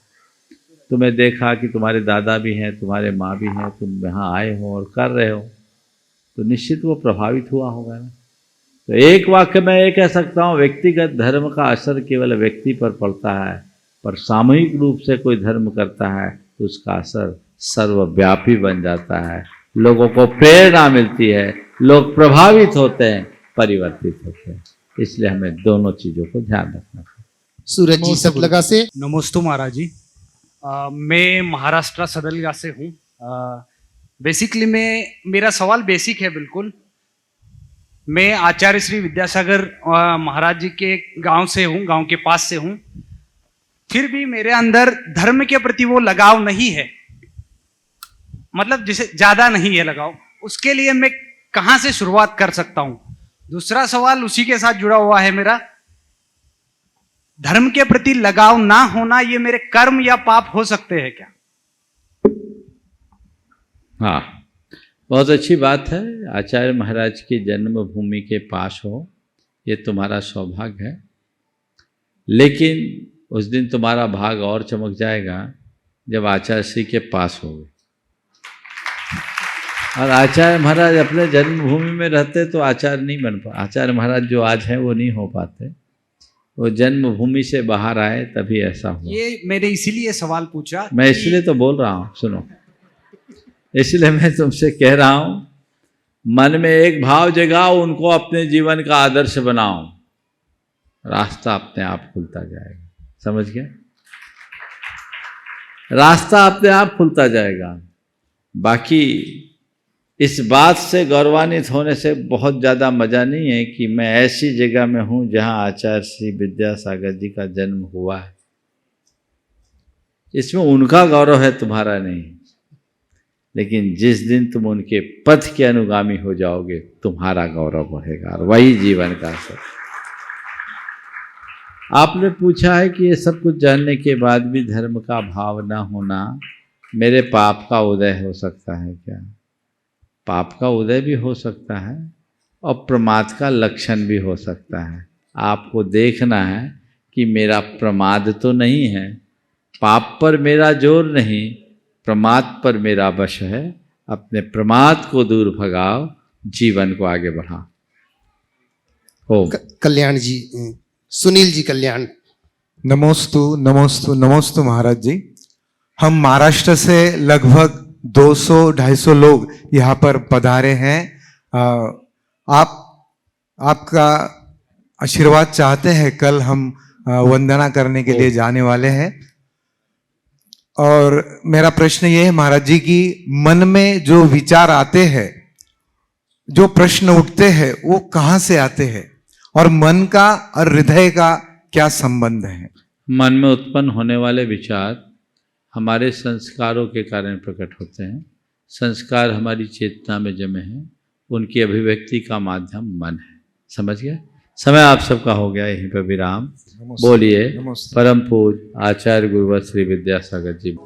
तुम्हें देखा कि तुम्हारे दादा भी हैं, तुम्हारे माँ भी हैं, तुम यहाँ आए हो और कर रहे हो, तो निश्चित वो प्रभावित हुआ होगा ना। तो एक वाक्य में ये कह सकता हूँ, व्यक्तिगत धर्म का असर केवल व्यक्ति पर पड़ता है, पर सामूहिक रूप से कोई धर्म करता है तो उसका असर सर्वव्यापी बन जाता है। लोगों को प्रेरणा मिलती है, लोग प्रभावित होते हैं, परिवर्तित होते हैं। इसलिए हमें दोनों चीजों को ध्यान रखना चाहिए। सूरज जी सतलगा से। नमोस्तु महाराज जी। मैं महाराष्ट्र सदलगा से हूँ। बेसिकली मेरा सवाल बेसिक है बिल्कुल। मैं आचार्य श्री विद्यासागर महाराज जी के गांव से हूँ, गांव के पास से हूँ। फिर भी मेरे अंदर धर्म के प्रति वो लगाव नहीं है, मतलब जिसे ज्यादा नहीं है लगाव। उसके लिए मैं कहाँ से शुरुआत कर सकता हूँ? दूसरा सवाल उसी के साथ जुड़ा हुआ है मेरा धर्म के प्रति लगाव ना होना ये मेरे कर्म या पाप हो सकते हैं क्या? हाँ, बहुत अच्छी बात है। आचार्य महाराज की जन्मभूमि के पास हो, ये तुम्हारा सौभाग्य है। लेकिन उस दिन तुम्हारा भाग और चमक जाएगा जब आचार्य श्री के पास होगे। और आचार्य महाराज अपने जन्मभूमि में रहते तो आचार्य नहीं बन पा, आचार्य महाराज जो आज हैं वो नहीं हो पाते। वो जन्मभूमि से बाहर आए तभी ऐसा हुआ। ये मैंने इसीलिए सवाल पूछा। मैं इसलिए तो बोल रहा हूँ, सुनो, इसलिए मैं तुमसे कह रहा हूँ, मन में एक भाव जगाओ, उनको अपने जीवन का आदर्श बनाओ, रास्ता अपने आप खुलता जाएगा। समझ गया? रास्ता अपने आप खुलता जाएगा। बाकी इस बात से गौरवान्वित होने से बहुत ज़्यादा मज़ा नहीं है कि मैं ऐसी जगह में हूँ जहाँ आचार्य श्री विद्यासागर जी का जन्म हुआ है। इसमें उनका गौरव है, तुम्हारा नहीं। लेकिन जिस दिन तुम उनके पथ के अनुगामी हो जाओगे, तुम्हारा गौरव बढ़ेगा, और वही जीवन का असर। आपने पूछा है कि ये सब कुछ जानने के बाद भी धर्म का भाव न होना मेरे पाप का उदय हो सकता है क्या? पाप का उदय भी हो सकता है और प्रमाद का लक्षण भी हो सकता है। आपको देखना है कि मेरा प्रमाद तो नहीं है, पाप पर मेरा जोर नहीं, प्रमाद पर मेरा वश है। अपने प्रमाद को दूर भगाओ, जीवन को आगे बढ़ाओ। हो कल्याण जी, सुनील जी कल्याण। नमोस्तु नमोस्तु नमोस्तु महाराज जी। हम महाराष्ट्र से लगभग 200-250 लोग यहाँ पर पधारे हैं। आपका आशीर्वाद चाहते हैं। कल हम वंदना करने के लिए जाने वाले हैं। और मेरा प्रश्न ये है महाराज जी कि मन में जो विचार आते हैं, जो प्रश्न उठते हैं, वो कहाँ से आते हैं और मन का और हृदय का क्या संबंध है? मन में उत्पन्न होने वाले विचार हमारे संस्कारों के कारण प्रकट होते हैं। संस्कार हमारी चेतना में जमे हैं, उनकी अभिव्यक्ति का माध्यम मन है। समझ गए? समय आप सबका हो गया, यहीं पर विराम। बोलिए परम पूज्य आचार्य गुरुवर श्री विद्यासागर जी।